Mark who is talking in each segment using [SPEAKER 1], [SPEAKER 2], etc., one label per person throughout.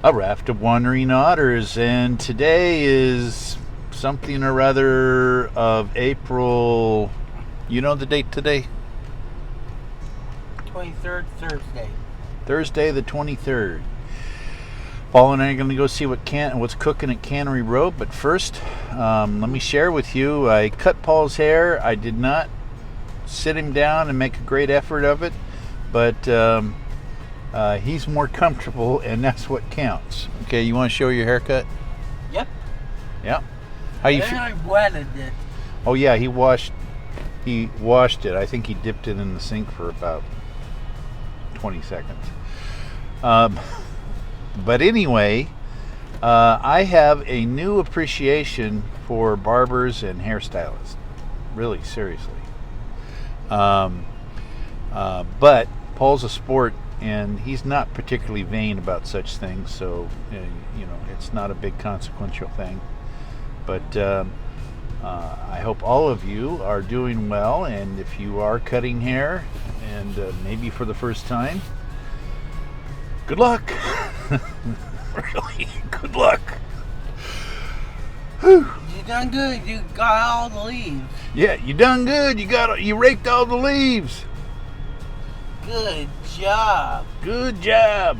[SPEAKER 1] A raft of wandering otters, and today is something or other of April. You know the date today?
[SPEAKER 2] 23rd, Thursday.
[SPEAKER 1] Thursday the 23rd. Paul and I are going to go see what's cooking at Cannery Row, but first, let me share with you, I cut Paul's hair. I did not sit him down and make a great effort of it, but he's more comfortable, and that's what counts. Okay, you want to show your haircut?
[SPEAKER 2] Yep.
[SPEAKER 1] Yeah. How you
[SPEAKER 2] Then I wetted it.
[SPEAKER 1] Oh yeah, he washed it. I think he dipped it in the sink for about 20 seconds. But anyway, I have a new appreciation for barbers and hairstylists. Really, seriously. But Paul's a sport, and he's not particularly vain about such things, so it's not a big consequential thing. But I hope all of you are doing well, and if you are cutting hair, and maybe for the first time, good luck. Really, good luck. Whew.
[SPEAKER 2] You done good. You got all the leaves.
[SPEAKER 1] Yeah, you done good. You raked all the leaves.
[SPEAKER 2] Good job.
[SPEAKER 1] Good job.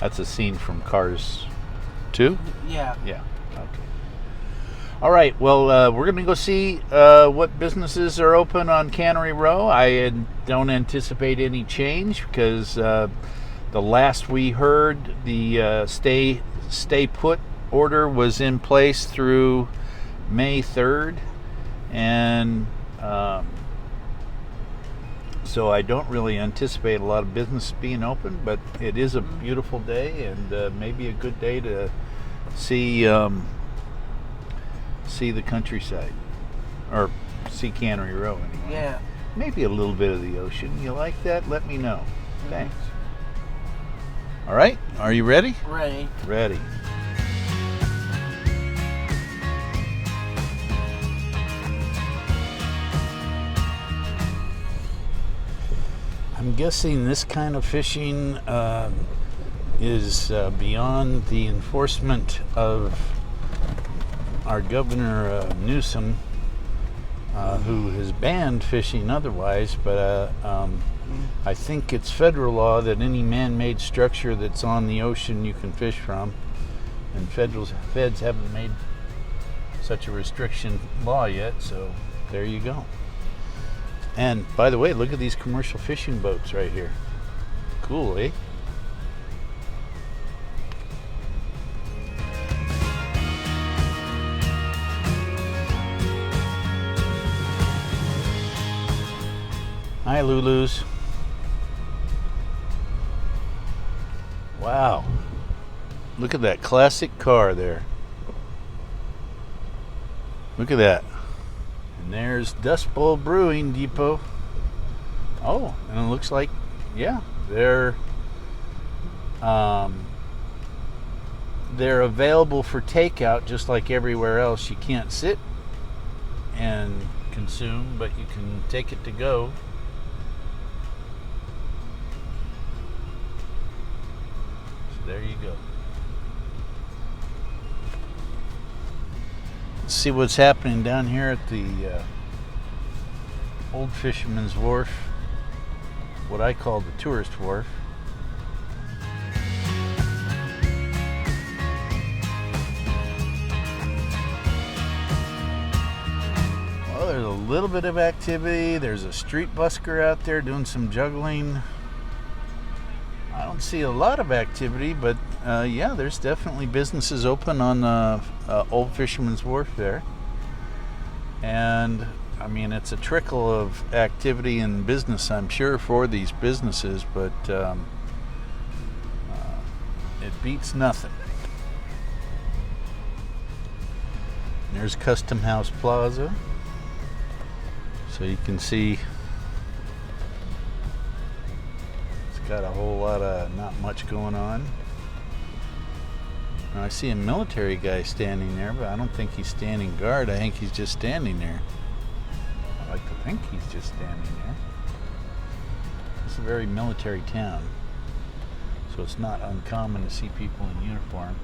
[SPEAKER 1] That's a scene from Cars 2?
[SPEAKER 2] Yeah.
[SPEAKER 1] Yeah. Okay. All right. Well, we're going to go see what businesses are open on Cannery Row. I don't anticipate any change because the last we heard, the stay put order was in place through May 3rd, and so I don't really anticipate a lot of business being open, but it is a beautiful day, and maybe a good day to see the countryside, or see Cannery Row anyway.
[SPEAKER 2] Yeah.
[SPEAKER 1] Maybe a little bit of the ocean. You like that? Let me know. Thanks. All right, are you ready?
[SPEAKER 2] Ready.
[SPEAKER 1] Ready. I'm guessing this kind of fishing is beyond the enforcement of our Governor Newsom, who has banned fishing otherwise, but I think it's federal law that any man-made structure that's on the ocean you can fish from, and feds haven't made such a restriction law yet, so there you go. And by the way, look at these commercial fishing boats right here. Cool, eh? Hi, Lulus. Wow. Look at that classic car there. Look at that. And there's Dust Bowl Brewing Depot. Oh, and it looks like, yeah, they're available for takeout just like everywhere else. You can't sit and consume, but you can take it to go. So there you go. Let's see what's happening down here at the Old Fisherman's Wharf, what I call the tourist wharf. Well, there's a little bit of activity. There's a street busker out there doing some juggling. I don't see a lot of activity, but yeah, there's definitely businesses open on Old Fisherman's Wharf there. And I mean, it's a trickle of activity and business, I'm sure, for these businesses, but it beats nothing. And there's Custom House Plaza, so you can see got a whole lot of not much going on. Now I see a military guy standing there, but I don't think he's standing guard. I think he's just standing there. I like to think he's just standing there. It's a very military town. so it's not uncommon to see people in uniform.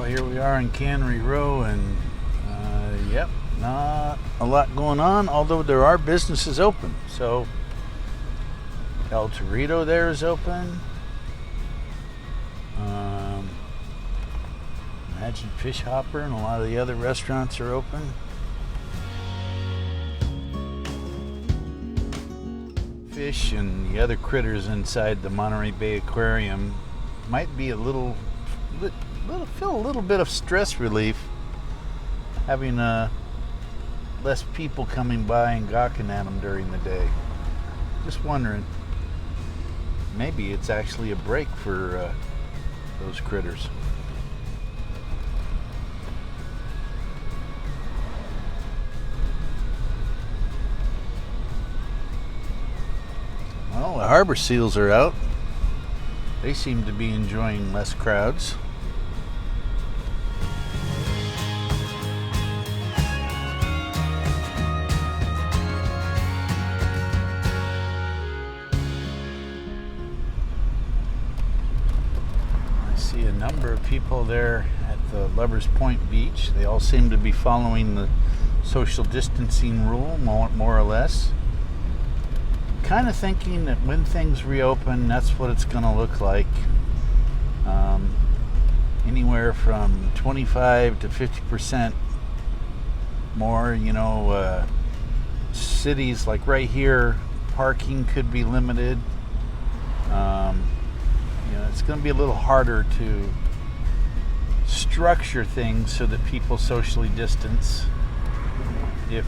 [SPEAKER 1] Here we are in Cannery Row, and yep, not a lot going on, although there are businesses open. So El Torito there is open. Imagine Fish Hopper and a lot of the other restaurants are open. Fish and the other critters inside the Monterey Bay Aquarium might be feel a little bit of stress relief having less people coming by and gawking at them during the day. Just wondering, maybe it's actually a break for those critters. Well, the harbor seals are out. They seem to be enjoying less crowds. See a number of people there at the Lovers Point Beach. They all seem to be following the social distancing rule, more or less. Kind of thinking that when things reopen, that's what it's going to look like. Anywhere from 25 to 50% more. Cities like right here, parking could be limited. It's going to be a little harder to structure things so that people socially distance if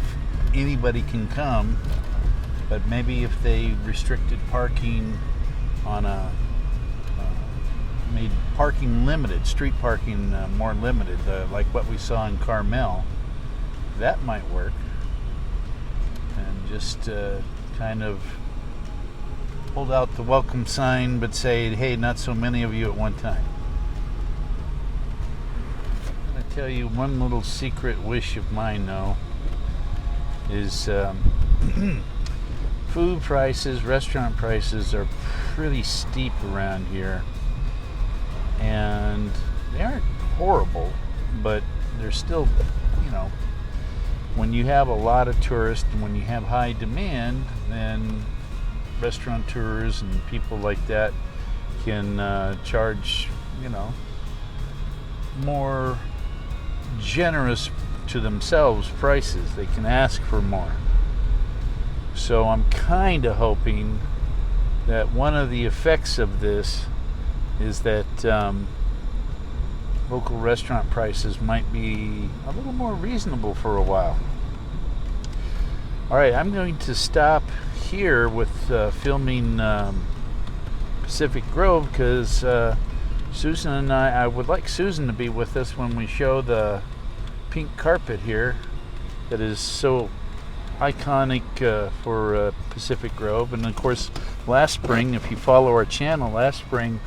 [SPEAKER 1] anybody can come. But maybe if they restricted parking on made parking limited, street parking more limited, like what we saw in Carmel, that might work. And just kind of hold out the welcome sign, but say, hey, not so many of you at one time. I'm going to tell you one little secret wish of mine, though, is food prices, restaurant prices are pretty steep around here. And they aren't horrible, but they're still, when you have a lot of tourists and when you have high demand, then restaurateurs and people like that can charge, more generous to themselves prices. They can ask for more. So I'm kind of hoping that one of the effects of this is that local restaurant prices might be a little more reasonable for a while. All right, I'm going to stop here with filming Pacific Grove because Susan and I would like Susan to be with us when we show the pink carpet here that is so iconic for Pacific Grove. And of course, last spring, if you follow our channel, last spring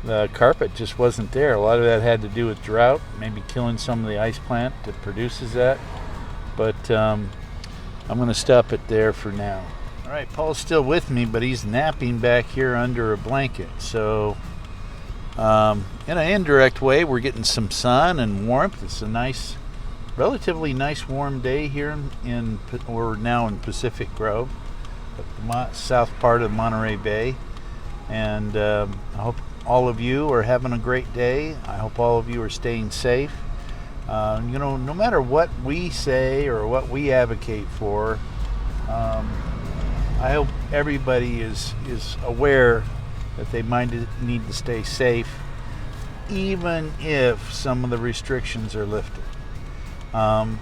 [SPEAKER 1] the carpet just wasn't there. A lot of that had to do with drought, maybe killing some of the ice plant that produces that. But I'm going to stop it there for now. All right, Paul's still with me, but he's napping back here under a blanket. So in an indirect way, we're getting some sun and warmth. It's a nice, relatively nice warm day here we're now in Pacific Grove, the south part of Monterey Bay. And I hope all of you are having a great day. I hope all of you are staying safe. No matter what we say or what we advocate for, I hope everybody is aware that they might need to stay safe, even if some of the restrictions are lifted. An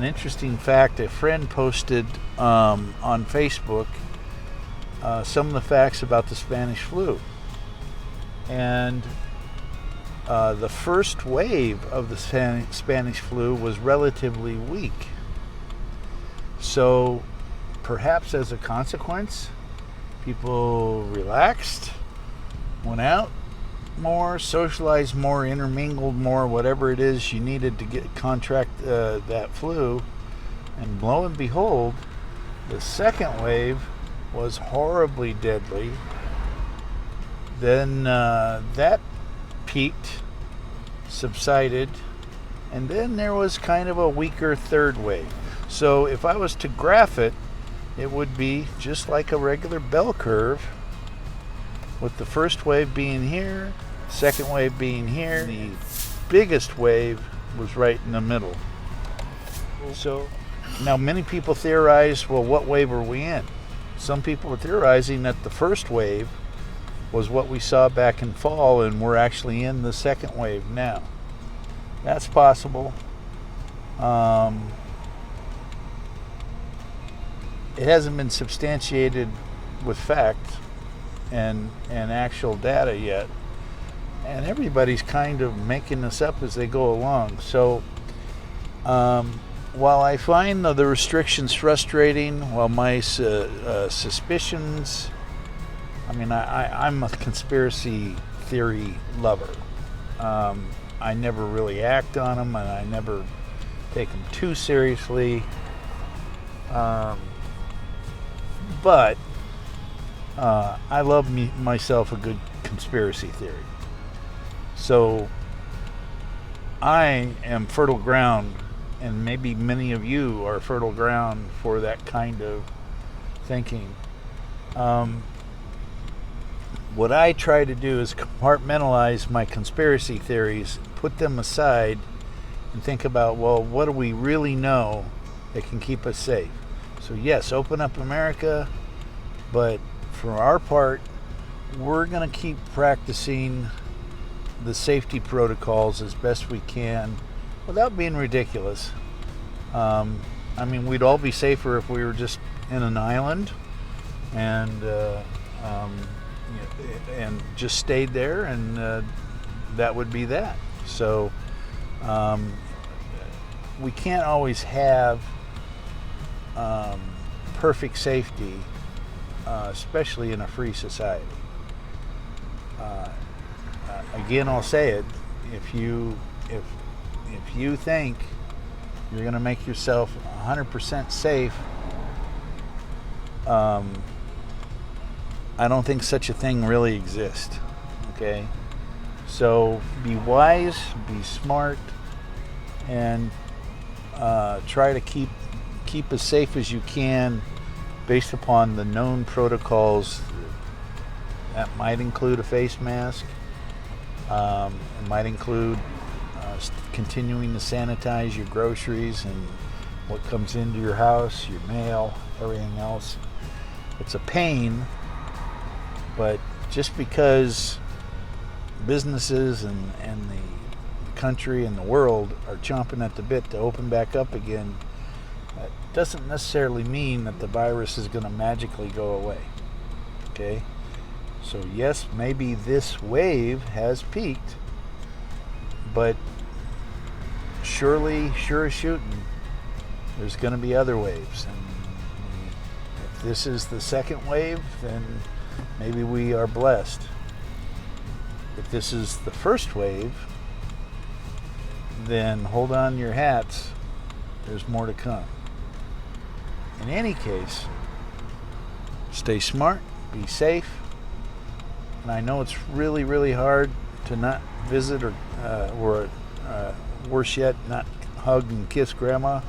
[SPEAKER 1] interesting fact, a friend posted on Facebook some of the facts about the Spanish flu. And the first wave of the Spanish flu was relatively weak. So perhaps as a consequence, people relaxed, went out more, socialized more, intermingled more, whatever it is you needed to contract that flu. And lo and behold, the second wave was horribly deadly. Then that peaked, subsided, and then there was kind of a weaker third wave. So if I was to graph it, it would be just like a regular bell curve, with the first wave being here, second wave being here. The biggest wave was right in the middle. So now many people theorize, well, what wave are we in? Some people are theorizing that the first wave was what we saw back in fall, and we're actually in the second wave now. That's possible. It hasn't been substantiated with fact and actual data yet, and everybody's kind of making this up as they go along. So while I find the restrictions frustrating, while my suspicions, I mean, I'm a conspiracy theory lover. I never really act on them, and I never take them too seriously. But I love myself a good conspiracy theory. So I am fertile ground, and maybe many of you are fertile ground for that kind of thinking. What I try to do is compartmentalize my conspiracy theories, put them aside, and think about, well, what do we really know that can keep us safe? So yes, open up America, but for our part, we're going to keep practicing the safety protocols as best we can without being ridiculous. I mean, we'd all be safer if we were just in an island and just stayed there, and that would be that. So we can't always have perfect safety, especially in a free society. Again, I'll say it: if you think you're going to make yourself 100% safe, I don't think such a thing really exists. Okay, so be wise, be smart, and try to keep as safe as you can based upon the known protocols. That might include a face mask. It might include continuing to sanitize your groceries and what comes into your house, your mail, everything else. It's a pain, but just because businesses and the country and the world are chomping at the bit to open back up again, that doesn't necessarily mean that the virus is going to magically go away. Okay? So yes, maybe this wave has peaked, but sure as shooting, there's going to be other waves. And if this is the second wave, then maybe we are blessed. If this is the first wave, then hold on your hats. There's more to come. In any case, stay smart, be safe. And I know it's really, really hard to not visit or worse yet, not hug and kiss grandma.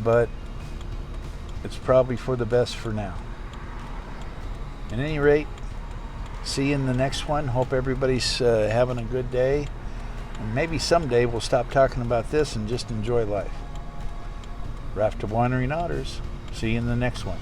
[SPEAKER 1] But it's probably for the best for now. At any rate, see you in the next one. Hope everybody's having a good day. And maybe someday we'll stop talking about this and just enjoy life. Raft of Winery and Otters. See you in the next one.